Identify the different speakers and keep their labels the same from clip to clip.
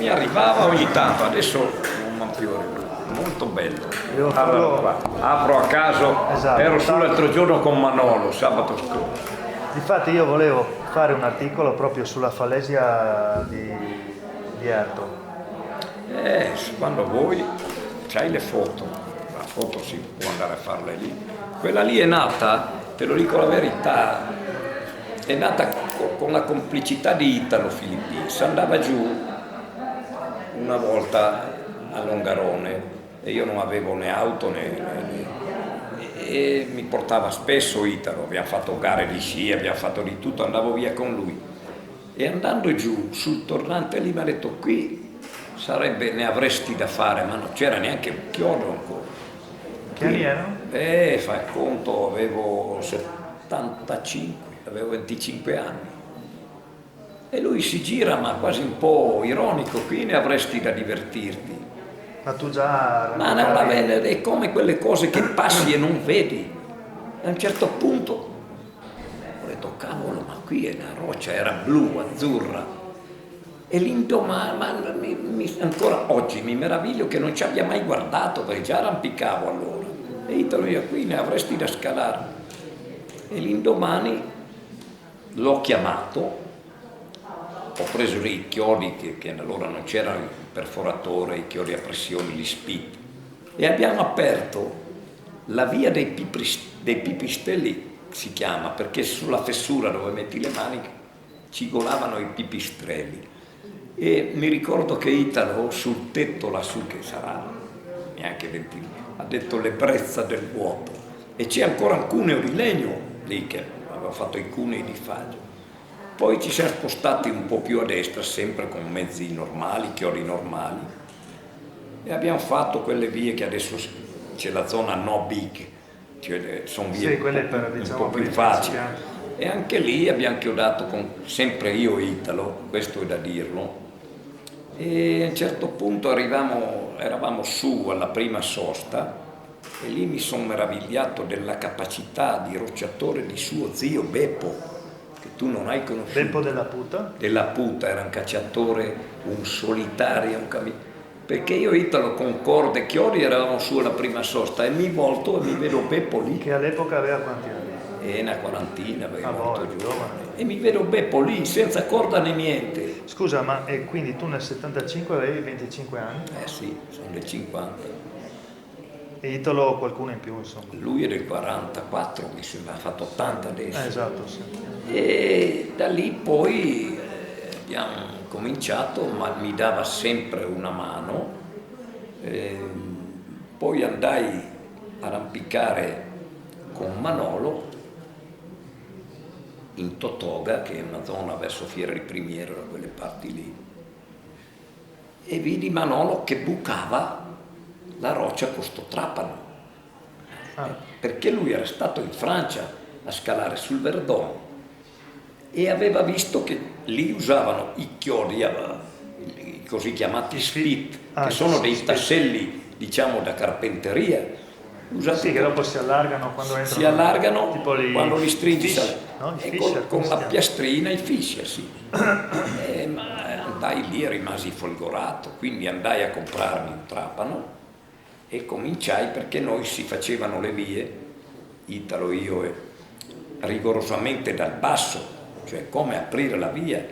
Speaker 1: mi arrivava ogni tanto, adesso non più arriva. Molto bello. Allora, apro a caso,
Speaker 2: Esatto.
Speaker 1: ero su l'altro giorno con Manolo, sabato scorso.
Speaker 2: Difatti io volevo fare un articolo proprio sulla falesia di Erto.
Speaker 1: Quando vuoi, c'hai le foto, la foto si può andare a farle lì. Quella lì è nata, te lo dico la verità, è nata con la complicità di Italo Filippini. Si andava giù una volta a Longarone e io non avevo né auto e mi portava spesso Italo, abbiamo fatto gare di sci, abbiamo fatto di tutto, andavo via con lui. E andando giù sul tornante lì mi ha detto qui ne avresti da fare, ma non c'era neanche un chiodo ancora.
Speaker 2: Che anni erano?
Speaker 1: Fai conto, avevo 75, avevo 25 anni. E lui si gira, ma quasi un po' ironico, qui ne avresti da divertirti.
Speaker 2: Ma tu già...
Speaker 1: Ma non la vede, è come quelle cose che passi e non vedi. A un certo punto ho detto, cavolo, ma qui è una roccia, era blu, azzurra. E l'indomani, ancora oggi mi meraviglio che non ci abbia mai guardato, perché già arrampicavo allora. E Italo, io qui ne avresti da scalare. E l'indomani l'ho chiamato, ho preso lì i chiodi, che allora non c'era il perforatore, i chiodi a pressione, gli spit, e abbiamo aperto la via dei pipistrelli, si chiama, perché sulla fessura dove metti le mani cigolavano i pipistrelli. E mi ricordo che Italo sul tetto lassù, che sarà neanche 20, ha detto l'ebbrezza del vuoto, e c'è ancora un cuneo di legno lì che aveva fatto i cunei di faggio. Poi ci siamo spostati un po' più a destra, sempre con mezzi normali, chiodi normali, e abbiamo fatto quelle vie che adesso c'è la zona no big, cioè sono vie un po' più facili. E anche lì abbiamo chiodato sempre io e Italo, questo è da dirlo, e a un certo punto eravamo su alla prima sosta e lì mi sono meravigliato della capacità di rocciatore di suo zio Beppo, che tu non hai conosciuto.
Speaker 2: Beppo della Puta?
Speaker 1: Della Puta, era un cacciatore, un solitario, perché io e Italo con corde e chiodi eravamo su alla prima sosta e mi volto e mi vedo Beppo lì.
Speaker 2: Che all'epoca aveva quanti anni?
Speaker 1: Una quarantina, aveva molto giovane.
Speaker 2: giovane.
Speaker 1: E mi vedo Beppo lì, senza corda né niente.
Speaker 2: Scusa, ma e quindi tu nel 75 avevi 25 anni?
Speaker 1: Sì, sono del 50.
Speaker 2: E Italo qualcuno in più, insomma.
Speaker 1: Lui è del 44, mi sembra, ha fatto 80 adesso.
Speaker 2: Esatto, sì.
Speaker 1: E da lì poi abbiamo cominciato, ma mi dava sempre una mano. Poi andai a arrampicare con Manolo in Totoga, che è una zona verso Fiera di Primiero, da quelle parti lì, e vidi Manolo che bucava la roccia con sto trapano, perché lui era stato in Francia a scalare sul Verdon e aveva visto che lì usavano i chiodi, i così chiamati spit, che sono dei tasselli, diciamo, da carpenteria, usati,
Speaker 2: sì, che dopo si allargano quando entrano.
Speaker 1: Si allargano
Speaker 2: tipo
Speaker 1: quando li stringi,
Speaker 2: no?
Speaker 1: e con la piastrina i fisher, sì. Ma andai lì e rimasi folgorato, quindi andai a comprarmi un trapano e cominciai, perché noi si facevano le vie, Italo, io, rigorosamente dal basso, cioè come aprire la via.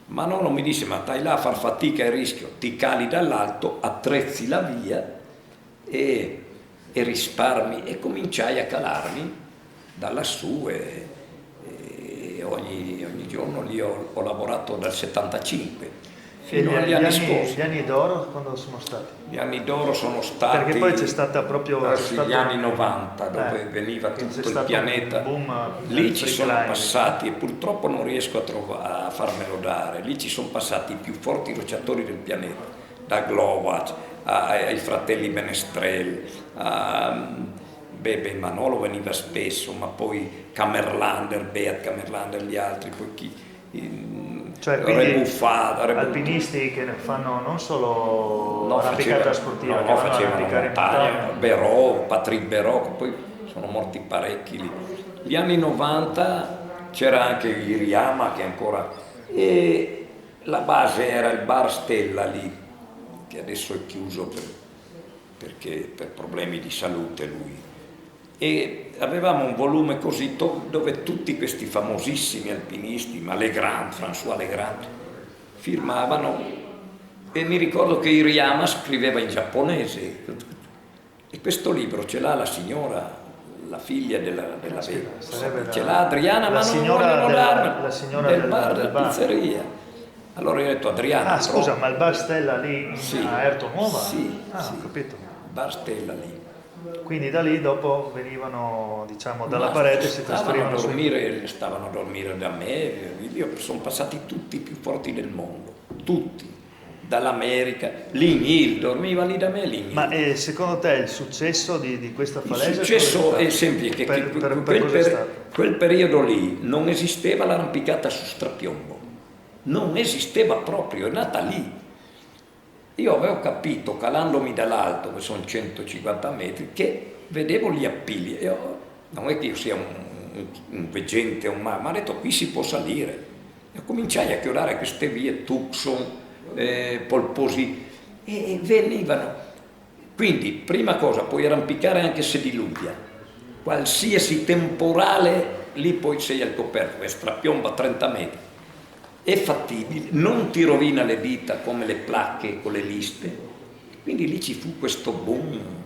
Speaker 1: Ma non mi disse, ma stai là a far fatica e rischio, ti cali dall'alto, attrezzi la via e risparmi, e cominciai a calarmi da lassù e ogni giorno lì ho lavorato dal 75 fino agli anni scorsi.
Speaker 2: Gli anni d'oro quando sono stati?
Speaker 1: Gli anni d'oro sono stati...
Speaker 2: Perché poi c'è stata proprio...
Speaker 1: gli anni 90, dove veniva tutto il pianeta. Lì ci sono passati, e purtroppo non riesco a farmelo dare, lì ci sono passati i più forti rocciatori del pianeta, da Glovac ai fratelli Menestrel, Manolo veniva spesso, ma poi Beat Kamerlander, gli altri, poi
Speaker 2: cioè quindi
Speaker 1: Rebuffata,
Speaker 2: alpinisti che fanno non solo arrampicata sportiva,
Speaker 1: no, facevano montagna, Patrick Berò, poi sono morti parecchi lì. Gli anni 90 c'era anche Iriyama che ancora... E la base era il bar Stella lì, che adesso è chiuso perché per problemi di salute lui. E avevamo un volume così dove tutti questi famosissimi alpinisti, ma Legrand, François Legrand, firmavano, e mi ricordo che Hirayama scriveva in giapponese. E questo libro ce l'ha la signora, la figlia della ce l'ha Adriana, ma non vogliono darmi,
Speaker 2: la signora
Speaker 1: del bar, della pizzeria. Allora io ho detto: Adriana,
Speaker 2: scusa, ma il bar Stella lì a Erto Nuova?
Speaker 1: Sì,
Speaker 2: sì. Ho capito.
Speaker 1: Bar Stella lì.
Speaker 2: Quindi da lì dopo venivano, diciamo, dalla parete si trasferivano
Speaker 1: stavano a dormire da me. Io sono passati tutti i più forti del mondo, tutti. Dall'America, Ligny dormiva lì da me. Ligny.
Speaker 2: Ma secondo te il successo di questa falesia?
Speaker 1: Il successo è semplice, quel periodo lì non esisteva l'arrampicata su strapiombo, non esisteva proprio, è nata lì. Io avevo capito, calandomi dall'alto, che sono 150 metri, che vedevo gli appigli. Non è che io sia un veggente, ma ho detto: qui si può salire. E cominciai a chiodare queste vie, Tucson, Polposi, e venivano. Quindi, prima cosa, puoi arrampicare anche se diluvia, qualsiasi temporale, lì poi sei al coperto, è strapiomba a 30 metri, è fattibile, non ti rovina le dita come le placche con le liste. Quindi lì ci fu questo boom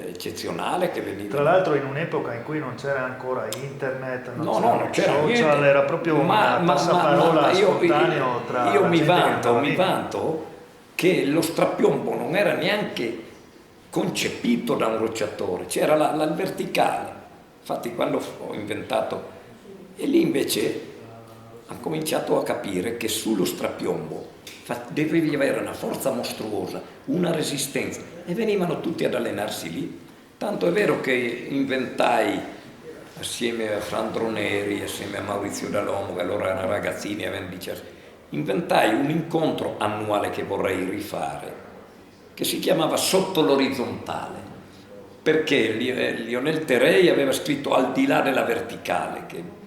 Speaker 1: eccezionale che veniva.
Speaker 2: Tra l'altro in un'epoca in cui non c'era ancora internet,
Speaker 1: non c'era
Speaker 2: social,
Speaker 1: niente.
Speaker 2: Era proprio un passaparola spontaneo tra
Speaker 1: io
Speaker 2: la
Speaker 1: mi
Speaker 2: gente
Speaker 1: vanto che lo strapiombo non era neanche concepito da un rocciatore, c'era la verticale. Infatti quando ho inventato, e lì invece ho cominciato a capire che sullo strapiombo dovevi avere una forza mostruosa, una resistenza, e venivano tutti ad allenarsi lì. Tanto è vero che inventai, assieme a Sandro Neri, assieme a Maurizio Dalomo, che allora erano ragazzini, avevano 17, inventai un incontro annuale che vorrei rifare, che si chiamava Sotto l'Orizzontale, perché Lionel Terei aveva scritto Al di là della verticale, che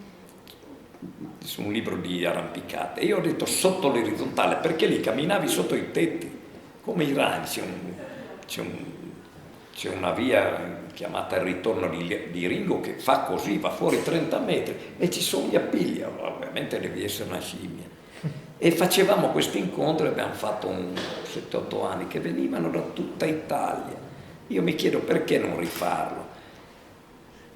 Speaker 1: su un libro di arrampicate, e io ho detto Sotto l'Orizzontale perché lì camminavi sotto i tetti come i ragni. C'è una via chiamata il ritorno di Ringo che fa così, va fuori 30 metri e ci sono gli appigli, ovviamente devi essere una scimmia. E facevamo questi incontri, abbiamo fatto 7-8 anni, che venivano da tutta Italia. Io mi chiedo perché non rifarlo.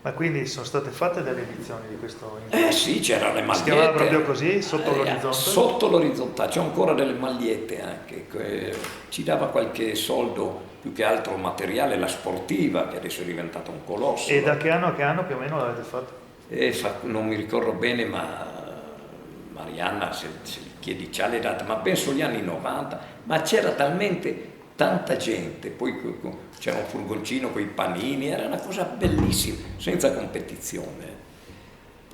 Speaker 2: Ma quindi sono state fatte delle edizioni di questo incontro?
Speaker 1: Sì, c'erano le magliette.
Speaker 2: Si chiamava proprio così, Sotto l'Orizzonte?
Speaker 1: Sotto l'Orizzontale, c'ho ancora delle magliette anche, ci dava qualche soldo, più che altro materiale, la sportiva, che adesso è diventata un colosso.
Speaker 2: E da che anno a che anno più o meno l'avete fatto?
Speaker 1: Non mi ricordo bene, ma Marianna, se chiedi c'ha le date, ma penso gli anni 90, ma c'era talmente tanta gente, poi c'era un furgoncino con i panini, era una cosa bellissima, senza competizione.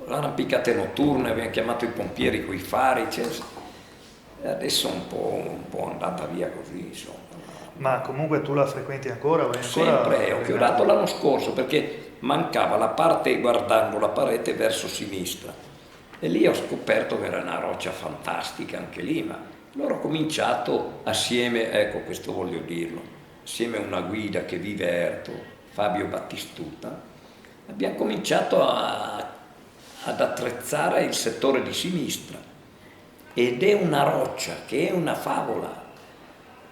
Speaker 1: L'arrampicate notturne, abbiamo chiamato i pompieri con i fari, adesso è un po' andata via così, insomma.
Speaker 2: Ma comunque tu la frequenti ancora?
Speaker 1: Sempre, ho chiodato l'anno scorso perché mancava la parte guardando la parete verso sinistra, e lì ho scoperto che era una roccia fantastica anche lì, ma allora ho cominciato assieme, ecco, questo voglio dirlo, assieme a una guida che vive a Erto, Fabio Battistuta, abbiamo cominciato ad attrezzare il settore di sinistra, ed è una roccia che è una favola.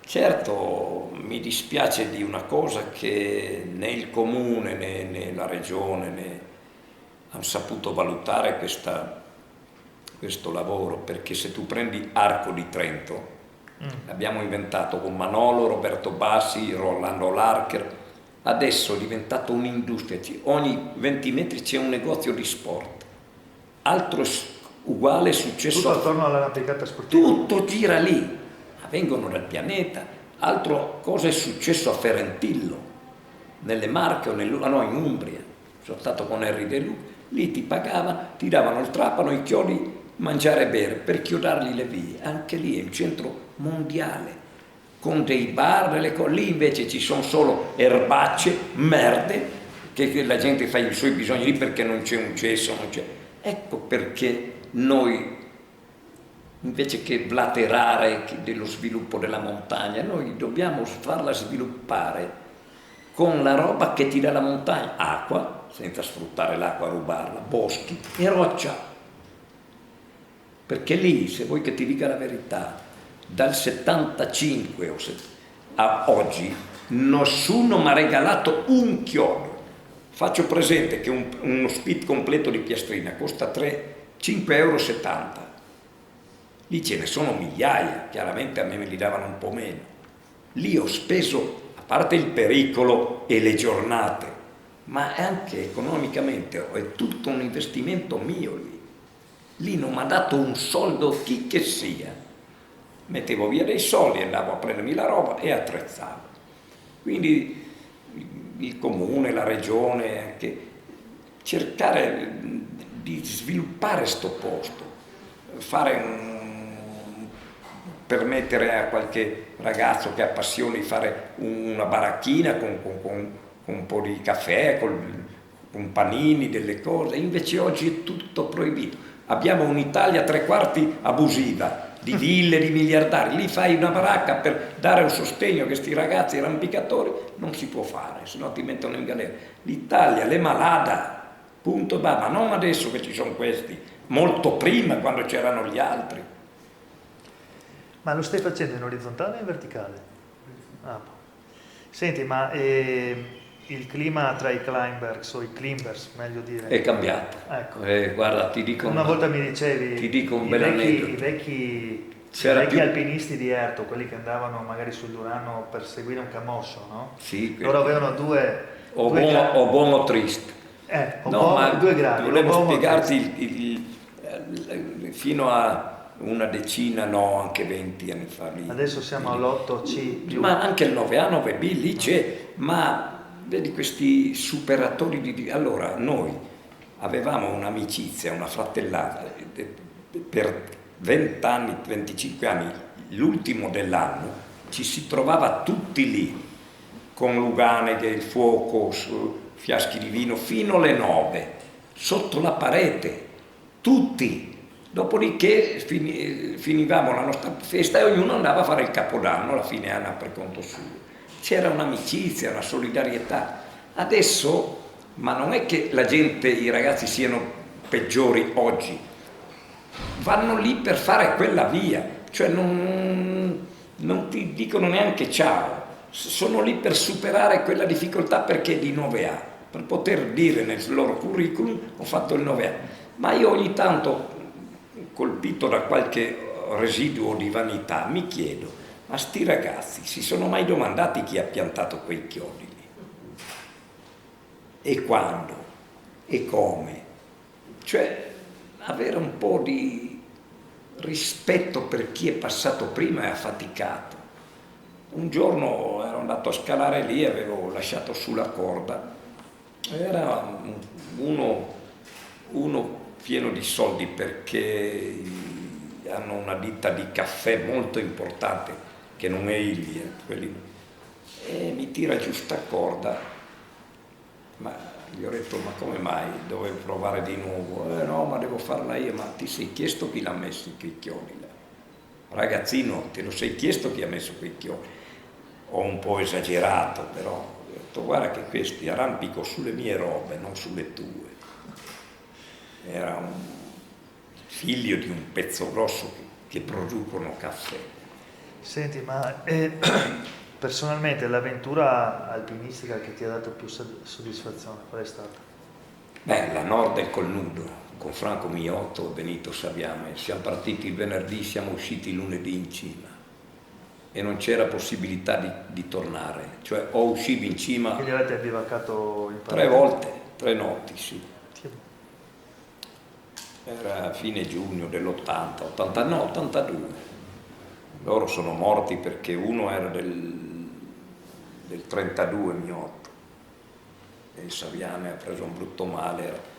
Speaker 1: Certo, mi dispiace di una cosa, che né il comune né la regione hanno saputo valutare questo lavoro, perché se tu prendi Arco di Trento, abbiamo inventato con Manolo, Roberto Bassi, Rolando Larcher, adesso è diventato un'industria, ogni 20 metri c'è un negozio di sport, altro uguale è successo.
Speaker 2: Tutto attorno all'arrampicata sportiva?
Speaker 1: Tutto gira lì, vengono dal pianeta. Altra cosa è successo a Ferrentillo, nelle Marche o in Umbria, sono stato con Henry De Luca, lì ti pagavano, ti davano il trapano, i chiodi, mangiare e bere per chiodargli le vie. Anche lì è un centro mondiale con dei bar, lì invece ci sono solo erbacce, merde, che la gente fa i suoi bisogni lì perché non c'è un cesso, non c'è. Ecco perché noi invece che blaterare dello sviluppo della montagna, noi dobbiamo farla sviluppare con la roba che ti dà la montagna, acqua, senza sfruttare l'acqua, rubarla, boschi e roccia. Perché lì, se vuoi che ti dica la verità, dal 75 a oggi nessuno mi ha regalato un chiodo. Faccio presente che uno spit completo di piastrina costa 5,70 euro. Lì ce ne sono migliaia, chiaramente a me me li davano un po' meno. Lì ho speso, a parte il pericolo e le giornate, ma anche economicamente è tutto un investimento mio lì. Lì non mi ha dato un soldo chi che sia. Mettevo via dei soldi, andavo a prendermi la roba e attrezzavo. Quindi il comune, la regione, anche cercare di sviluppare sto posto, permettere a qualche ragazzo che ha passione di fare una baracchina con un po' di caffè, con panini, delle cose. Invece oggi è tutto proibito. Abbiamo un'Italia 3/4 abusiva, di ville, di miliardari. Lì fai una baracca per dare un sostegno a questi ragazzi arrampicatori, non si può fare, se no ti mettono in galera. L'Italia, le malada, punto, ma non adesso che ci sono questi, molto prima, quando c'erano gli altri.
Speaker 2: Ma lo stai facendo in orizzontale o in verticale? Ah. Senti, ma il clima tra i climbers o i climbers, meglio dire,
Speaker 1: è cambiato.
Speaker 2: Ecco.
Speaker 1: Guarda, ti dico
Speaker 2: una volta mi dicevi,
Speaker 1: ti dico un bel aneddoto.
Speaker 2: I vecchi
Speaker 1: più...
Speaker 2: alpinisti di Erto, quelli che andavano magari sul Durano per seguire un camoscio, no?
Speaker 1: Sì,
Speaker 2: loro avevano due
Speaker 1: buono o triste.
Speaker 2: Due gradi.
Speaker 1: Volevo spiegarti fino a una decina, no, anche 20 anni fa. Lì.
Speaker 2: Adesso siamo all'8C+.
Speaker 1: Ma anche il 9A, 9B, lì c'è, ma vedi questi superatori Allora, noi avevamo un'amicizia, una fratellata, per 20 anni, 25 anni, l'ultimo dell'anno, ci si trovava tutti lì, con Lugane, il fuoco, fiaschi di vino, fino alle 9, sotto la parete, tutti. Dopodiché finivamo la nostra festa e ognuno andava a fare il capodanno alla fine anno per conto suo. C'era un'amicizia, una solidarietà. Adesso, ma non è che la gente, i ragazzi siano peggiori oggi, vanno lì per fare quella via, cioè non ti dicono neanche ciao, sono lì per superare quella difficoltà perché di 9A, per poter dire nel loro curriculum ho fatto il 9A. Ma io ogni tanto, colpito da qualche residuo di vanità, mi chiedo, ma sti ragazzi si sono mai domandati chi ha piantato quei chiodi lì? E quando? E come? Cioè, avere un po' di rispetto per chi è passato prima e ha faticato. Un giorno ero andato a scalare lì, avevo lasciato sulla corda, era uno pieno di soldi perché hanno una ditta di caffè molto importante che non è Illy, e mi tira giù sta corda, ma gli ho detto ma come mai dovevo provare di nuovo? No, ma devo farla io. Ma ti sei chiesto chi l'ha messo quei chiodi là? Ragazzino, te lo sei chiesto chi ha messo quei chiodi? Ho un po' esagerato, però ho detto guarda che questi arrampico sulle mie robe, non sulle tue. Era un figlio di un pezzo grosso che producono caffè.
Speaker 2: Senti, ma personalmente l'avventura alpinistica che ti ha dato più soddisfazione, qual è stata?
Speaker 1: La Nord del Colnudo, con Franco Miotto e Benito Saviame. Siamo partiti il venerdì, siamo usciti il lunedì in cima e non c'era possibilità di tornare. Cioè o uscivi in cima...
Speaker 2: Quindi avete bivaccato in
Speaker 1: 3 volte, 3 notti, sì. Era a fine giugno dell'80, 82. Loro sono morti perché uno era del 32, Miotto, e Saviame ha preso un brutto male.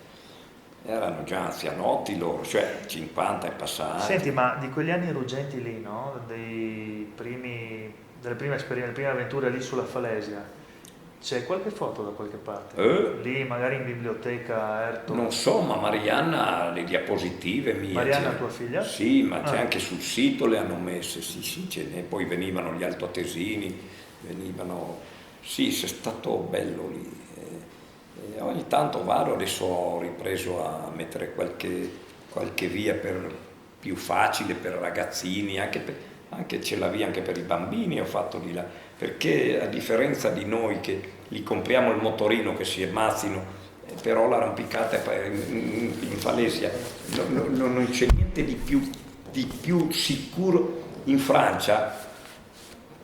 Speaker 1: Erano già anzianotti loro, cioè 50 e passati.
Speaker 2: Senti, ma di quegli anni ruggenti lì, no? Delle prime esperienze, delle prime avventure lì sulla Falesia, C'è qualche foto da qualche parte? Lì, magari in biblioteca a Erto?
Speaker 1: Non so, ma Marianna ha le diapositive mie.
Speaker 2: Marianna, tua figlia?
Speaker 1: Sì, ma c'è anche sul sito, le hanno messe, sì, e poi venivano gli altoatesini, venivano... Sì, è stato bello lì. E ogni tanto vado, adesso ho ripreso a mettere qualche via più facile per ragazzini, anche c'è la via anche per i bambini, ho fatto di là, perché a differenza di noi che li compriamo il motorino che si ammazzino, però l'arrampicata in Falesia non c'è niente di più sicuro. In Francia,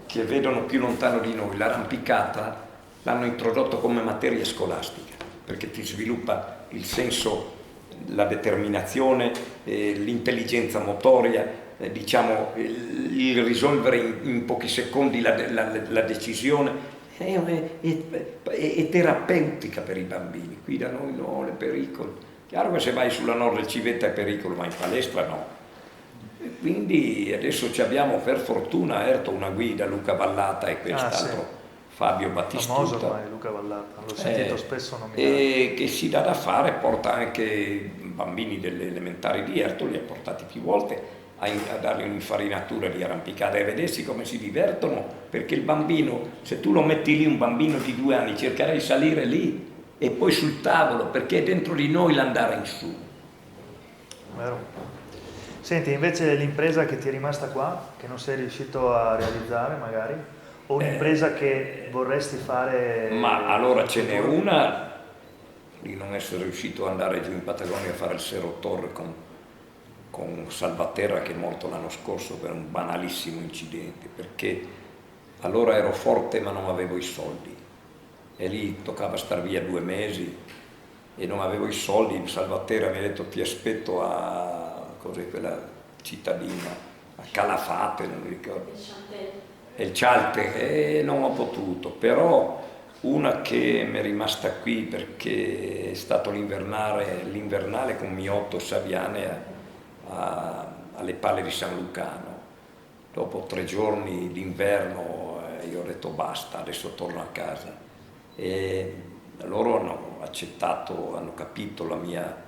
Speaker 1: che vedono più lontano di noi, l'arrampicata l'hanno introdotto come materia scolastica, perché ti sviluppa il senso, la determinazione, l'intelligenza motoria, diciamo il risolvere in pochi secondi la decisione, è terapeutica per i bambini. Qui da noi no, è pericolo. Chiaro che se vai sulla Nord del Civetta è pericolo, ma in palestra no. E quindi adesso ci abbiamo per fortuna a Erto una guida, Luca Vallata e quest'altro Fabio Battistuta.
Speaker 2: Famoso ormai Luca Vallata, l'ho sentito spesso nominato.
Speaker 1: E che si dà da fare, porta anche bambini delle elementari di Erto, li ha portati più volte a dargli un'infarinatura di arrampicata e vedersi come si divertono, perché il bambino, se tu lo metti lì, un bambino di 2 anni, cercherà di salire lì e poi sul tavolo, perché è dentro di noi l'andare in su.
Speaker 2: Vero. Senti, invece l'impresa che ti è rimasta qua, che non sei riuscito a realizzare magari, o un'impresa che vorresti fare?
Speaker 1: Ma allora ce n'è una di non essere riuscito ad andare giù in Patagonia a fare il Cerro Torre con Salvaterra, che è morto l'anno scorso per un banalissimo incidente, perché allora ero forte ma non avevo i soldi e lì toccava star via 2 mesi e non avevo i soldi. Salvaterra mi ha detto ti aspetto a cos'è quella cittadina, a Calafate, non mi ricordo, il Cialte, e non ho potuto. Però una che mi è rimasta qui perché è stato l'invernale con Miotto Saviane alle Palle di San Lucano. Dopo 3 giorni d'inverno io ho detto basta, adesso torno a casa, e loro hanno accettato, hanno capito la mia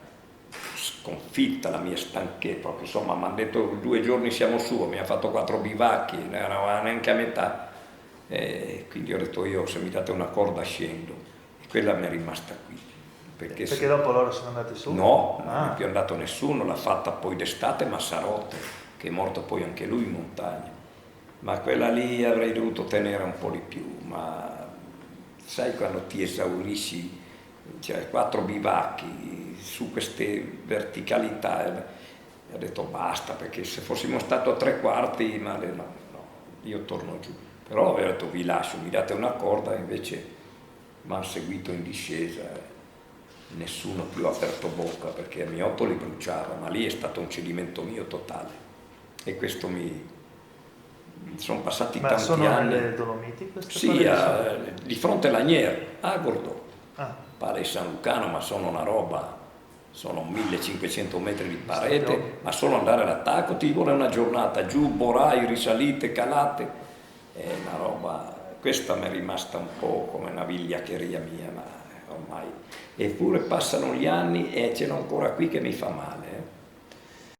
Speaker 1: sconfitta, la mia stanchezza, perché insomma mi hanno detto 2 giorni siamo su, mi ha fatto 4 bivacchi, non eravamo neanche a metà, quindi ho detto io se mi date una corda scendo, e quella mi è rimasta qui. Perché
Speaker 2: dopo loro sono andati su?
Speaker 1: No, non è più andato nessuno, l'ha fatta poi d'estate Massarotte, che è morto poi anche lui in montagna, ma quella lì avrei dovuto tenere un po' di più, ma sai quando ti esaurisci, cioè 4 bivacchi su queste verticalità, ho detto basta, perché se fossimo stato a 3/4 male, no, io torno giù. Però avevo detto vi lascio, mi date una corda, invece mi hanno seguito in discesa. Nessuno più ha aperto bocca perché a Miotto li bruciava, ma lì è stato un cedimento mio totale, e questo sono passati tanti anni.
Speaker 2: Ma sono nelle Dolomiti queste?
Speaker 1: Sì, di fronte a Lanier, a Gordo, Pale San Lucano, ma sono una roba, sono 1500 metri di parete, ma solo andare all'attacco ti vuole una giornata, giù, borai, risalite, calate, è una roba. Questa mi è rimasta un po' come una vigliaccheria mia, ma ormai, eppure passano gli anni e ce l'ho ancora qui che mi fa male.